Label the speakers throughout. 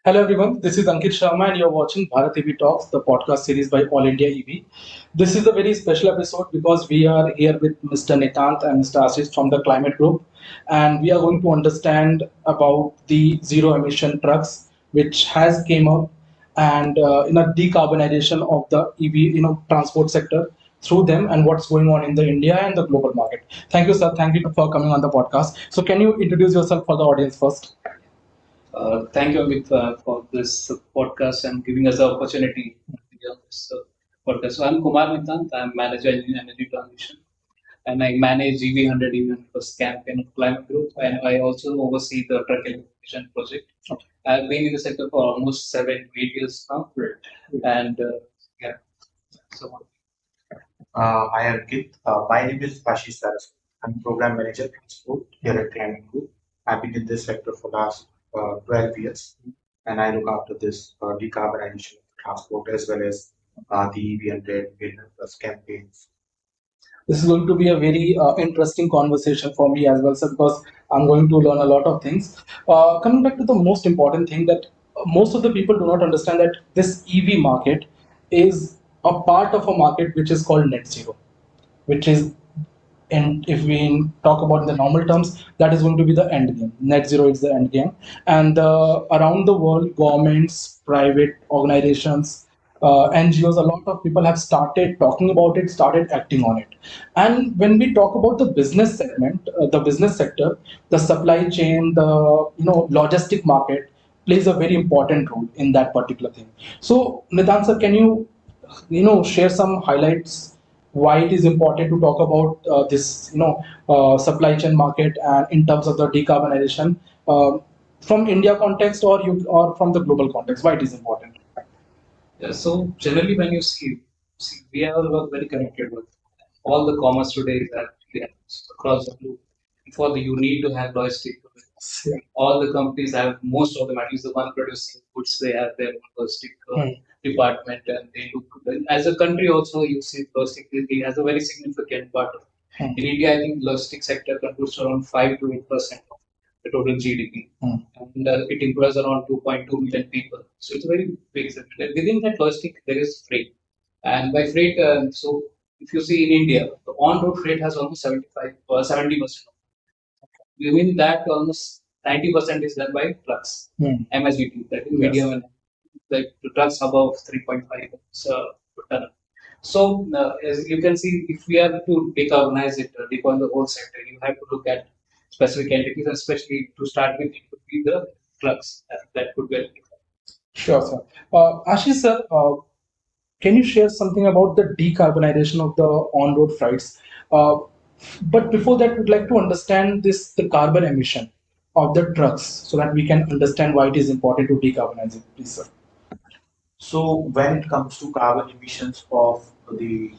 Speaker 1: Hello everyone, this is Ankit.Sharma and you're watching Bharat EV Talks, the podcast series by All India EV. This is a very special episode because we are here with Mr. Nitant and Mr. Ashish from the Climate Group, and we are going to understand about the zero emission trucks which has came up and decarbonization of the EV transport sector through them and what's going on in the India and the global market. Thank you, sir. Thank you for coming on the podcast. So can you introduce yourself for the audience first?
Speaker 2: Thank you, Amit, for this podcast and giving us the opportunity to be on this podcast. So I'm Kumar Nitant. I'm manager in energy transition, and I manage EV100 EV100 campaign of Climate Group, and I also oversee the truck electrification project. I've been in the sector for almost 7 to 8 years now, and yeah, so on.
Speaker 3: Hi, Ankit. My name is Ashish Saras. I'm Program Manager Transport here at Climate Group. I've been in this sector for last 12 years, and I look after this decarbonization of transport as well as the EV100 plus campaigns.
Speaker 1: This is going to be a very interesting conversation for me as well, sir, because I'm going to learn a lot of things. Coming back to the most important thing that most of the people do not understand that this EV market is a part of a market which is called net zero, which is, and if we talk about the normal terms, that is going to be the end game. Net zero is the end game, and around the world, governments, private organizations, NGOs, a lot of people have started talking about it, started acting on it. And when we talk about the business segment, the business sector, the supply chain, the logistic market plays a very important role in that particular thing. So, Nitan sir, can you share some highlights why it is important to talk about this supply chain market and in terms of the decarbonization uh, from India context or from the global context, why it is important?
Speaker 2: Yeah, so generally, when you see, we are all very connected with all the commerce today that we have across the globe. For the you need to have logistic.
Speaker 1: Yeah.
Speaker 2: All the companies have most of them, at least the one producing goods, they have their own logistic department, and they look. As a country, also you see logistic has a very significant part. In India, I think logistic sector contributes around 5 to 8% of the total GDP, and it employs around 2.2 million people. So it's a very big sector. Within that logistic, there is freight, and by freight, so if you see in India, the on-road freight has almost 75 or 70%. Within that, almost 90% is done by trucks, MSGT, that is medium and like the trucks above 3.5 ton. So, as you can see, if we are to decarbonize it, decarbonize the whole sector, you have to look at specific entities, especially to start with, it could be the trucks that could be electrified.
Speaker 1: Sure, sir. Ashish sir, can you share something about the decarbonization of the on-road flights? Uh, but before that, we'd like to understand the carbon emission of the trucks so that we can understand why it is important to decarbonize it, please, sir.
Speaker 3: So when it comes to carbon emissions of the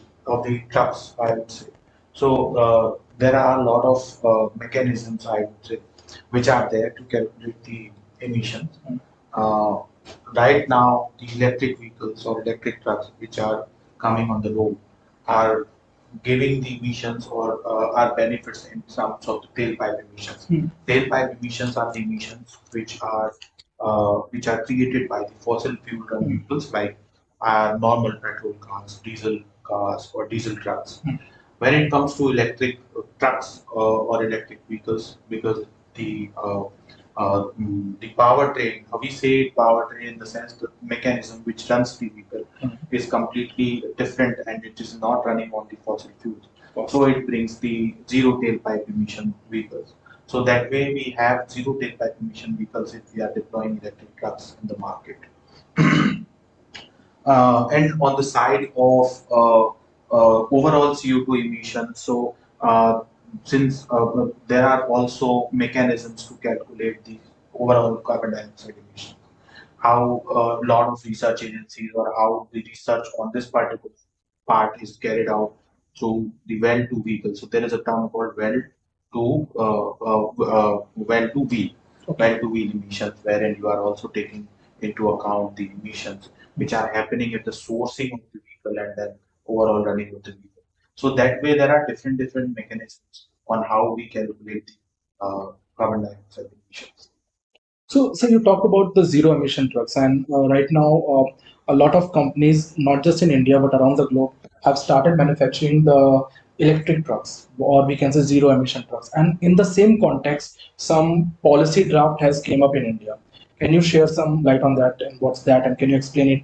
Speaker 3: trucks, I would say. So there are a lot of mechanisms, I would say, which are there to calculate the emissions. Uh, right now, the electric vehicles or electric trucks which are coming on the road are giving the emissions or are benefits in terms of the tailpipe emissions. Tailpipe emissions are the emissions which are created by the fossil fuel run vehicles like normal petrol cars, diesel cars, or diesel trucks. When it comes to electric trucks or electric vehicles, because the the powertrain, we say powertrain in the sense the mechanism which runs the vehicle is completely different and it is not running on the fossil fuels. So it brings the zero tailpipe emission vehicles. So that way we have zero tailpipe emission vehicles if we are deploying electric trucks in the market. And on the side of overall CO2 emissions, so since there are also mechanisms to calculate the overall carbon dioxide emissions, how a lot of research agencies or how the research on this particular part is carried out through the well to vehicle. So there is a term called well to wheel, well to wheel emissions, wherein you are also taking into account the emissions which are happening at the sourcing of the vehicle and then overall running of the vehicle. So that way there are different mechanisms on how we calculate the carbon dioxide emissions.
Speaker 1: So you talk about the zero emission trucks, and right now, a lot of companies, not just in India but around the globe, have started manufacturing the electric trucks, or we can say zero emission trucks. And in the same context, some policy draft has came up in India. Can you share some light on that, and what's that, and can you explain it?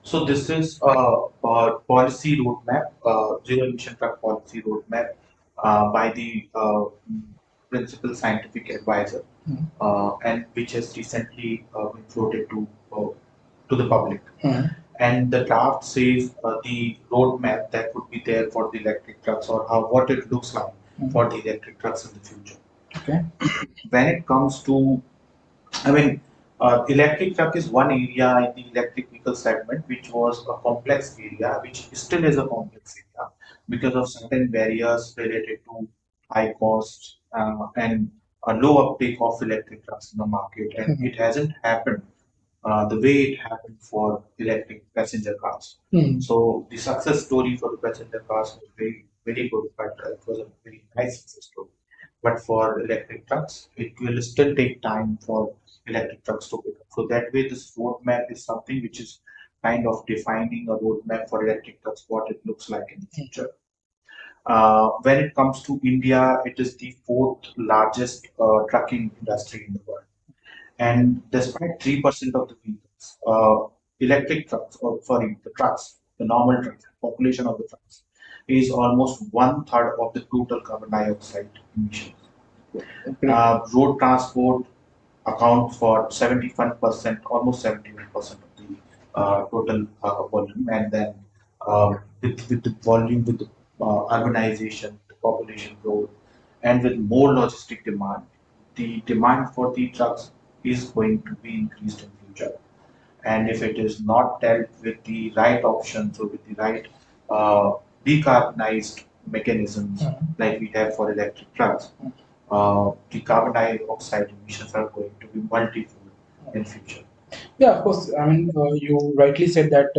Speaker 3: So this is a policy roadmap, zero emission truck policy roadmap by the principal scientific advisor, and which has recently been floated to the public. And the draft says the roadmap that would be there for the electric trucks, or how what it looks like for the electric trucks in the future.
Speaker 1: Okay.
Speaker 3: When it comes to, I mean, electric truck is one area in the electric vehicle segment, which was a complex area, which still is a complex area because of certain barriers related to high costs and a low uptake of electric trucks in the market. And it hasn't happened the way it happened for electric passenger cars. So the success story for the passenger cars was very, very good, but it was a very nice success story. But for electric trucks, it will still take time for electric trucks to pick up. So that way, this roadmap is something which is kind of defining a roadmap for electric trucks, what it looks like in the future. When it comes to India, it is the fourth largest trucking industry in the world. And despite 3% of the vehicles, electric trucks, or sorry, the trucks, the normal trucks, population of the trucks, is almost one third of the total carbon dioxide emissions. Road transport accounts for 71%, almost 71% of the total volume. And then with the volume, with the urbanization, the population growth, and with more logistic demand, the demand for the trucks is going to be increased in future. And if it is not dealt with the right options or with the right uh, decarbonized mechanisms like we have for electric trucks, the carbon dioxide emissions are going to be multifold in future.
Speaker 1: Yeah, of course. I mean, you rightly said that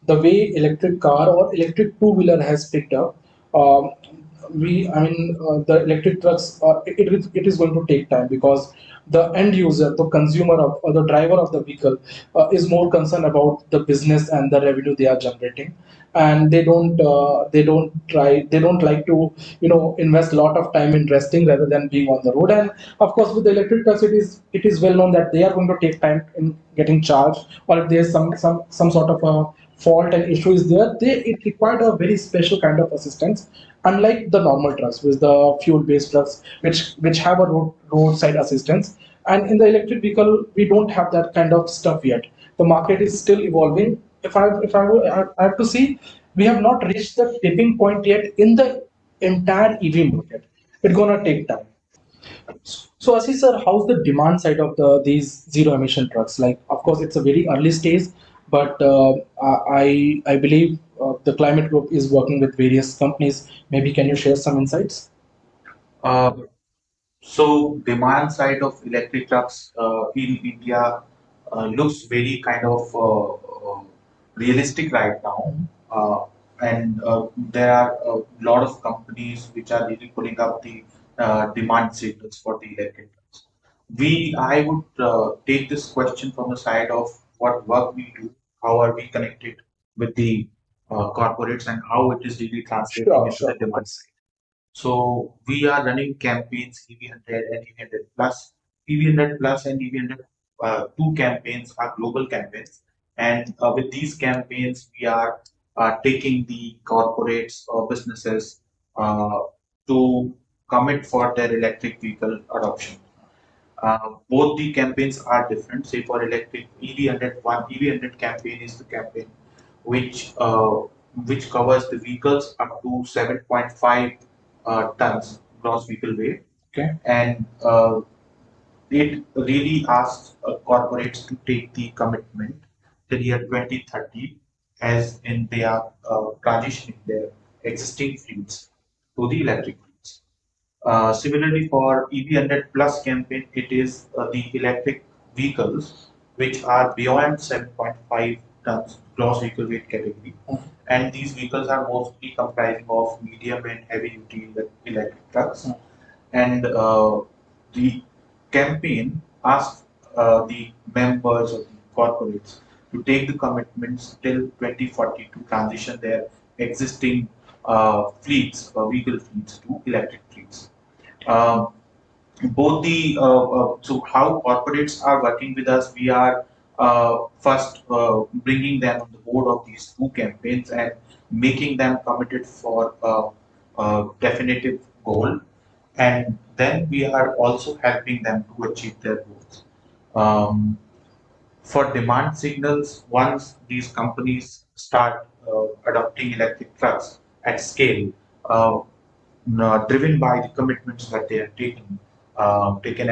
Speaker 1: the way electric car or electric two-wheeler has picked up, um, the electric trucks, it is going to take time, because the end user, the consumer of, or the driver of the vehicle, is more concerned about the business and the revenue they are generating, and they don't like to invest a lot of time in resting rather than being on the road. And of course, with the electric trucks, it is well known that they are going to take time in getting charged, or if there's some sort of a fault and issue is there, it required a very special kind of assistance, unlike the normal trucks with the fuel based trucks, which have a roadside assistance. And in the electric vehicle, we don't have that kind of stuff yet. The market is still evolving. I have to see, we have not reached the tipping point yet in the entire EV market. It's gonna take time. So, Ashish sir, how's the demand side of these zero emission trucks? Like, of course, it's a very early stage, but I believe the climate group is working with various companies. Maybe can you share some insights?
Speaker 3: Uh, so demand side of electric trucks in India looks very kind of realistic right now. And there are a lot of companies which are really pulling up the demand signals for the electric trucks. I would take this question from the side of what work we do, how are we connected with the corporates, and how it is really translating into the demand side. So we are running campaigns EV100 and EV100 plus. EV100 plus and EV100 two campaigns are global campaigns, and with these campaigns we are taking the corporates or businesses uh, to commit for their electric vehicle adoption. Both the campaigns are different. Say for electric EV100 campaign is the campaign which which covers the vehicles up to 7.5 tons gross vehicle weight.
Speaker 1: Okay.
Speaker 3: And it really asks corporates to take the commitment till year 2030, as in they are transitioning their existing fleets to the electric fleets. Similarly, for EV100 Plus campaign, it is the electric vehicles which are beyond 7.5 tons gross vehicle weight category. And these vehicles are mostly comprising of medium and heavy duty electric trucks. And the campaign ask the members of the corporates to take the commitments till 2040 to transition their existing fleets, vehicle fleets to electric fleets. Um, both the so how corporates are working with us, we are first bringing them on the board of these two campaigns and making them committed for a definitive goal, and then we are also helping them to achieve their goals. For demand signals, once these companies start adopting electric trucks at scale, uh, driven by the commitments that they have taken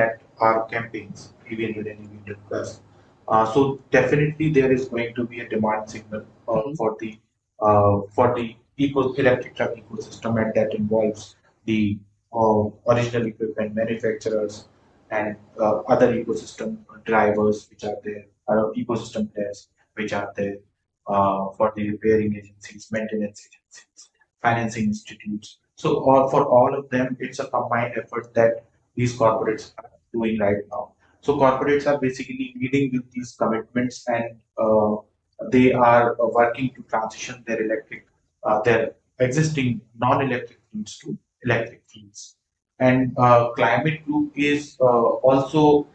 Speaker 3: at our campaigns, EV100 and EV100 Plus. So definitely there is going to be a demand signal for the electric truck ecosystem, and that involves the original equipment manufacturers and other ecosystem drivers which are there, ecosystem players which are there, for the repairing agencies, maintenance agencies, financing institutes. So for all of them, it's a combined effort that these corporates are doing right now. So corporates are basically leading with these commitments, and they are working to transition their existing non-electric fleets to electric fleets. And Climate Group is also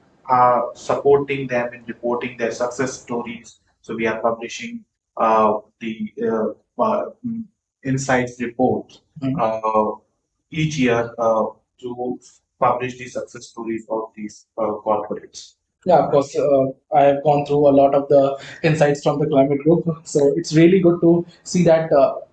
Speaker 3: supporting them in reporting their success stories. So we are publishing the insights report each year to publish the success stories of these corporates.
Speaker 1: Yeah, of course. I have gone through a lot of the insights from the climate group. So it's really good to see that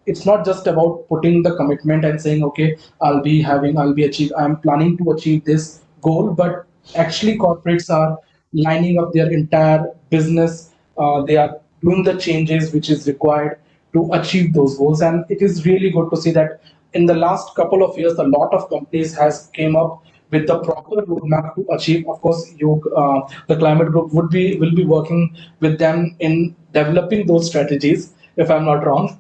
Speaker 1: it's not just about putting the commitment and saying, okay, I'm planning to achieve this goal, but actually corporates are lining up their entire business. They are doing the changes which is required to achieve those goals. And it is really good to see that in the last couple of years, a lot of companies has came up with the proper roadmap to achieve. Of course, the climate group will be working with them in developing those strategies. If I'm not wrong.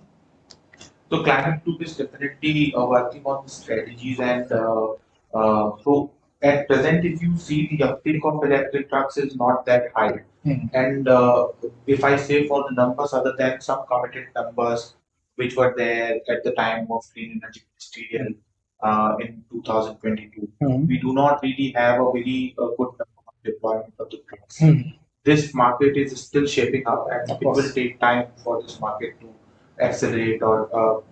Speaker 3: So Climate Group is definitely working on the strategies, and so at present, if you see, the uptake of electric trucks is not that high. And if I say for the numbers, other than some committed numbers which were there at the time of Clean Energy Ministerial in 2022, we do not really have a very good number of deployment of the trucks. This market is still shaping up, and it will take time for this market to accelerate or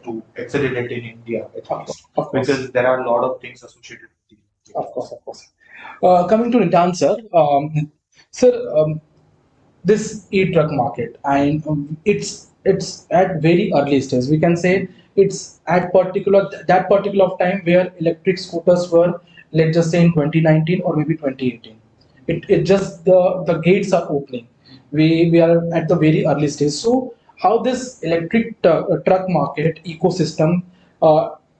Speaker 3: to accelerate in India at least, because there are a lot of things associated with it.
Speaker 1: Of course, of course. Coming to Nitan sir, sir, this e-truck market, and it's at very early stage. We can say it's at that particular of time where electric scooters were, let's just say in 2019 or maybe 2018. It just the gates are opening. We are at the very early stage. So how this electric truck market ecosystem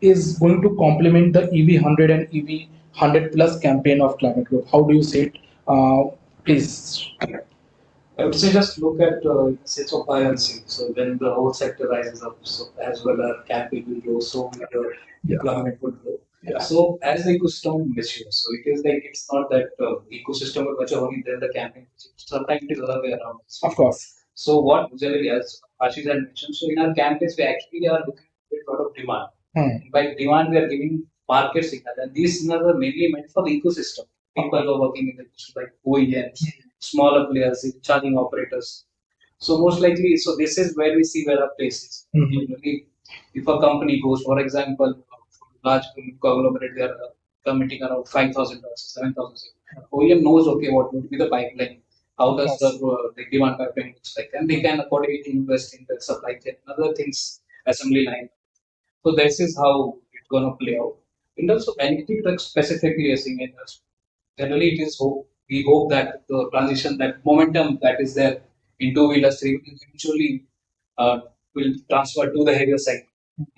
Speaker 1: is going to complement the EV100 and EV100 plus campaign of climate group? How do you see it? Please.
Speaker 2: I would say just look at sales of buy and sell. So when the whole sector rises up, so as well our campaign will grow, so will the deployment will grow.
Speaker 1: Yeah.
Speaker 2: So as the ecosystem matures, so it is like it's not that ecosystem will mature only then the campaign. Sometimes it is other way around.
Speaker 1: Of course.
Speaker 2: So what generally, as Ashish had mentioned, so in our campaigns we actually are looking at a lot of demand. By demand we are giving market signal, and these signals are mainly meant for the ecosystem. People who are working in the ecosystem like OEMs, smaller players, charging operators. So most likely, so this is where we see where our place is. Usually, if a company goes, for example, large conglomerate, they are committing around 5,000 to 7,000. OEM knows, okay, what would be the pipeline, how does the demand pipeline looks like, and they can accordingly invest in the supply chain and other things, assembly line. So this is how it's gonna play out. In terms of electric trucks specifically, as in generally it is hope. We hope that the transition, that momentum that is there in two-wheelers, three-wheelers eventually will transfer to the heavier side.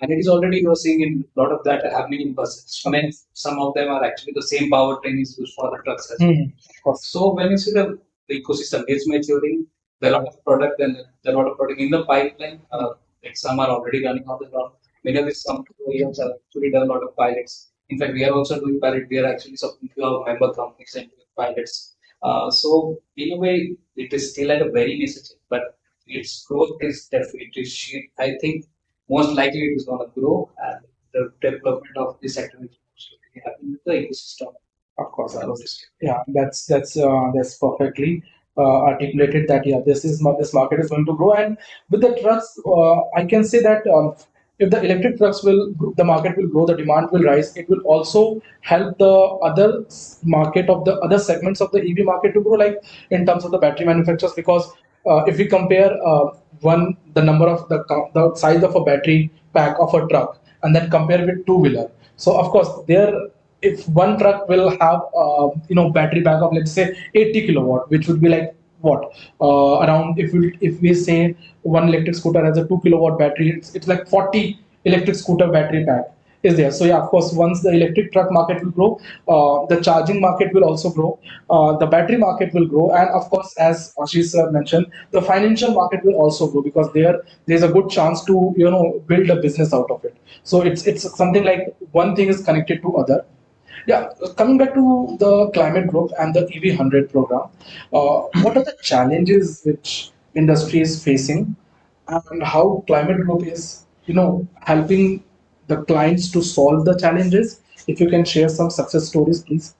Speaker 2: And it is already you're seeing in a lot of that happening in buses. I mean, some of them are actually the same powertrain is used for the trucks as well. So when you see the ecosystem is maturing, there are a lot of product and there are a lot of product in the pipeline. Like some are already running on the ground. Many of these OEMs have actually done a lot of pilots. In fact, we are also doing pilot. We are actually supporting to our member companies and doing pilots. So in a way, it is still at a very nascent stage, but its growth is definitely. I think most likely it is going to grow, and the development of this sector is actually happening with the ecosystem.
Speaker 1: Of course. Yeah, that's perfectly articulated. That yeah, this market is going to grow, and with the trucks, I can say that if the electric trucks the market will grow, the demand will rise. It will also help the other market of the other segments of the EV market to grow, like in terms of the battery manufacturers. Because if we compare the number of the size of a battery pack of a truck, and then compare with two wheeler, so of course there, if one truck will have battery backup, let's say 80 kilowatt, which would be like what, around, if we say one electric scooter has a 2 kilowatt battery, it's like 40 electric scooter battery pack is there. So yeah, of course, once the electric truck market will grow, the charging market will also grow, the battery market will grow, and of course, as Ashish sir mentioned, the financial market will also grow, because there's a good chance to build a business out of it. So it's something like one thing is connected to other. Yeah, coming back to the climate growth and the EV100 program, what are the challenges which industry is facing, and how climate growth is, helping the clients to solve the challenges? If you can share some success stories, please.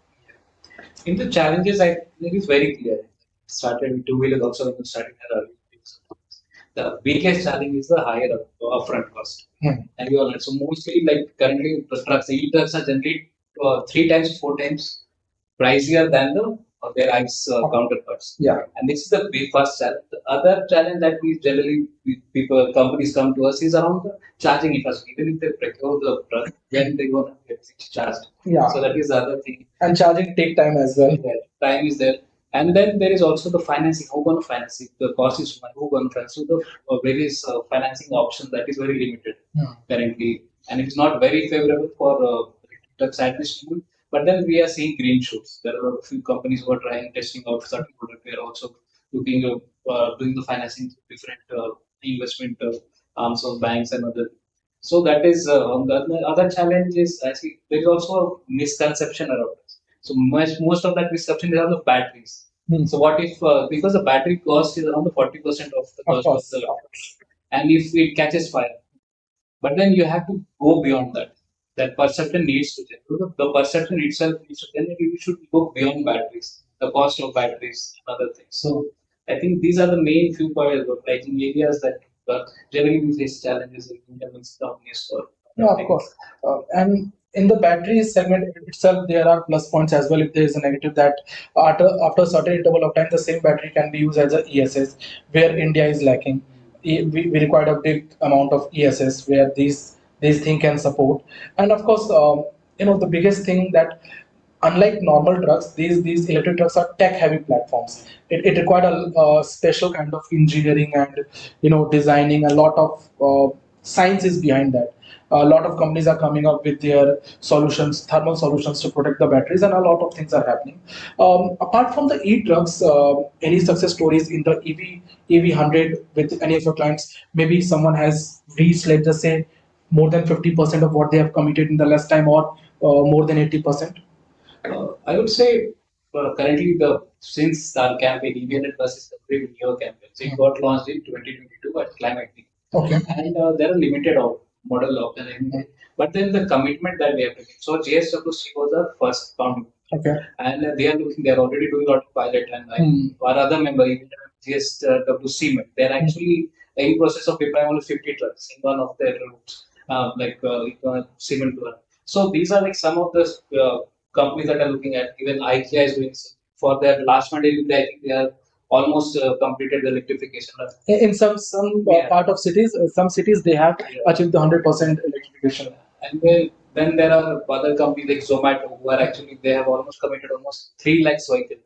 Speaker 2: In the challenges, I think it's very clear. Started with two wheelers also when you started at early days. The biggest challenge is the higher upfront cost. And you all know. So mostly like currently the trucks, e-trucks are generally 3 times, 4 times pricier than their ICE counterparts.
Speaker 1: Yeah.
Speaker 2: And this is the big first challenge. The other challenge that people companies come to us is around the charging infrastructure. Even if they procure the truck, when they gonna get it charged.
Speaker 1: Yeah.
Speaker 2: So that is the other thing.
Speaker 1: And charging take time as well.
Speaker 2: Yeah, time is there. And then there is also the financing. Who going to finance it? The cost is money. Who going to finance? So the various financing options that is very limited currently, and it is not very favorable for trucks at this moment. But then we are seeing green shoots. There are a few companies who are trying testing out certain products. We are also looking doing the financing through different investment arms of banks and other. So that is on the other challenge is I see there is also a misconception around this. So most of that misconception is on the batteries. So what if because the battery cost is around the 40% of the cost of the, and if it catches fire, but then you have to go beyond that. That perception needs to change. The perception itself needs to change. You should go beyond batteries, the cost of batteries, and other things. So I think these are the main few points, like in areas that generally we face challenges in Indian companies for.
Speaker 1: Yeah, of course. And in the battery segment itself, there are plus points as well. If there is a negative, that after a certain interval of time, the same battery can be used as a ESS, where India is lacking. We require a big amount of ESS where these thing can support. And of course, the biggest thing that, unlike normal trucks, these electric trucks are tech heavy platforms. It required a special kind of engineering and designing. A lot of science is behind that. A lot of companies are coming up with their solutions, thermal solutions, to protect the batteries, and a lot of things are happening. Apart from the e-trucks, any success stories in the EV100 with any of your clients? Maybe someone has reached, let's just say, more than 50% of what they have committed in the last time, or more than 80%.
Speaker 2: I would say currently the since our campaign EV100 Plus is a very new campaign. So it got launched in 2022 at Climate Week.
Speaker 1: Okay.
Speaker 2: And there are limited model of the but then the commitment that we have taken. So JSWC was our first founding.
Speaker 1: Okay.
Speaker 2: And they are already doing a lot of pilot, and our other member, even JSWC, they're actually in process of deploying only 50 trucks in one of their routes, cement plant. So these are like some of the companies that are looking at. Even IKEA is doing for their last one day. I think they are almost completed the electrification.
Speaker 1: In some part of cities, some cities they have achieved the 100% electrification.
Speaker 2: And then there are other companies like Zomato who are actually they have almost committed almost 3 lakhs vehicles,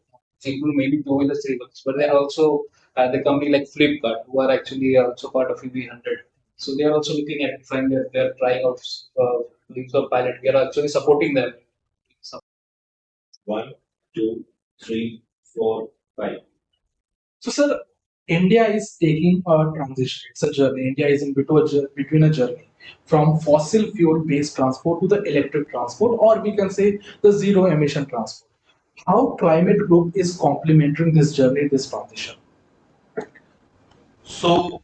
Speaker 2: including maybe two wheelers, three wheelers. But there are also the company like Flipkart who are actually also part of EV100. So they are also looking at find that they are trying out doing some pilot. We are actually supporting them.
Speaker 3: One, two, three, four, five.
Speaker 1: So, sir, India is taking a transition. It's a journey. India is in between a journey from fossil fuel based transport to the electric transport, or we can say the zero emission transport. how climate group is complementing this journey, this transition?
Speaker 3: So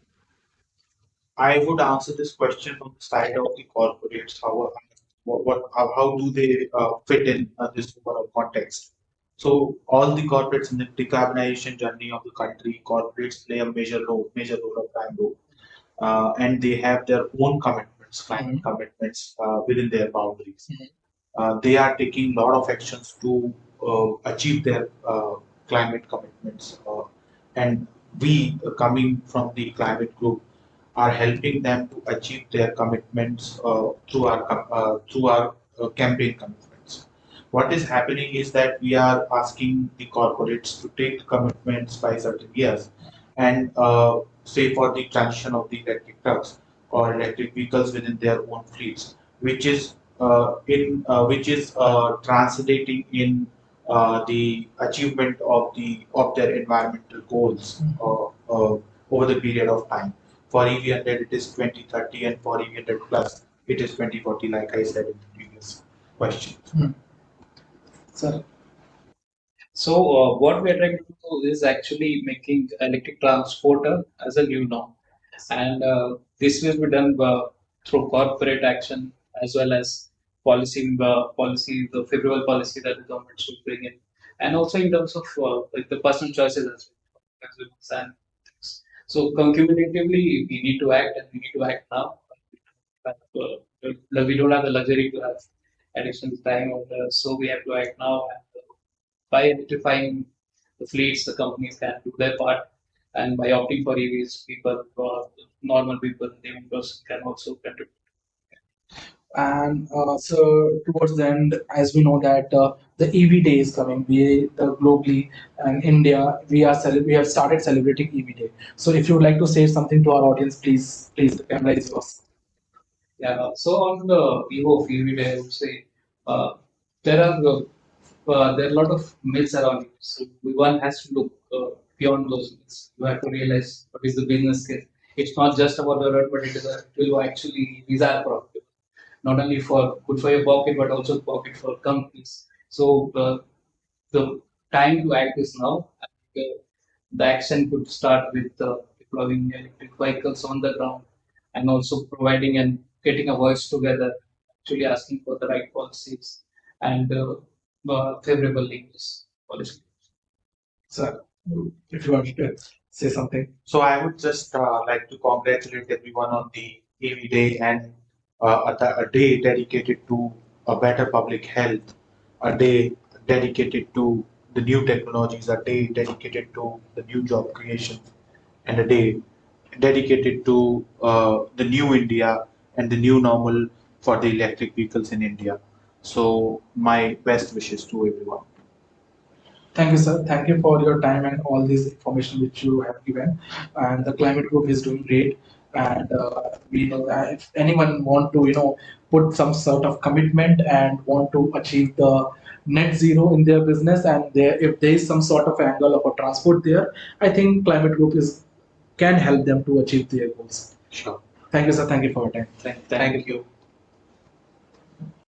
Speaker 3: I would answer this question from the side of the corporates. How do they fit in this overall context? So all the corporates in the decarbonization journey of the country, corporates play a major role of prime role, and they have their own commitments, climate commitments within their boundaries. They are taking a lot of actions to achieve their climate commitments, and we coming from the climate group are helping them to achieve their commitments through our campaign commitments. What is happening is that we are asking the corporates to take commitments by certain years, and say for the transition of the electric trucks or electric vehicles within their own fleets, which is translating in the achievement of their environmental goals over the period of time. For EV100, it is 2030, and for EV100 plus, it is 2040, like I said in the previous question.
Speaker 1: Sir.
Speaker 2: So what we are trying to do is actually making electric transporter as a new norm, and this will be done through corporate action as well as the favorable policy that the government should bring in, and also in terms of like the personal choices as well. And so cumulatively, we need to act, and we need to act now. We don't have the luxury to have additional time, so we have to act now. And by electrifying the fleets, the companies can do their part, and by opting for EVs, normal people, living person can also contribute.
Speaker 1: And so towards the end, as we know that the EV day is coming, globally and India, we have started celebrating EV day. So if you would like to say something to our audience, please, the camera is yours.
Speaker 2: Yeah. So on the Vivo of EV day, I would say uh, there are there are a lot of myths around it. So one has to look beyond those myths. You have to realize what is the business case. It's not just about the road, but it will actually these are profitable, not only for good for your pocket, but also pocket for companies. So the time to act is now. The action could start with deploying electric vehicles on the ground, and also providing and getting a voice together, actually asking for the right policies and favorable links policy.
Speaker 1: Sir, if you want to say something.
Speaker 3: So I would just like to congratulate everyone on the AV Day, and a day dedicated to a better public health, a day dedicated to the new technologies, a day dedicated to the new job creation, and a day dedicated to the new India and the new normal for the electric vehicles in India. So my best wishes to everyone.
Speaker 1: Thank you, sir. Thank you for your time and all this information which you have given. And the climate group is doing great. And we know that if anyone want to, put some sort of commitment and want to achieve the net zero in their business, and if there is some sort of angle of a transport there, I think climate group can help them to achieve their goals.
Speaker 3: Sure.
Speaker 1: Thank you, sir. Thank you for your time.
Speaker 2: Thank you.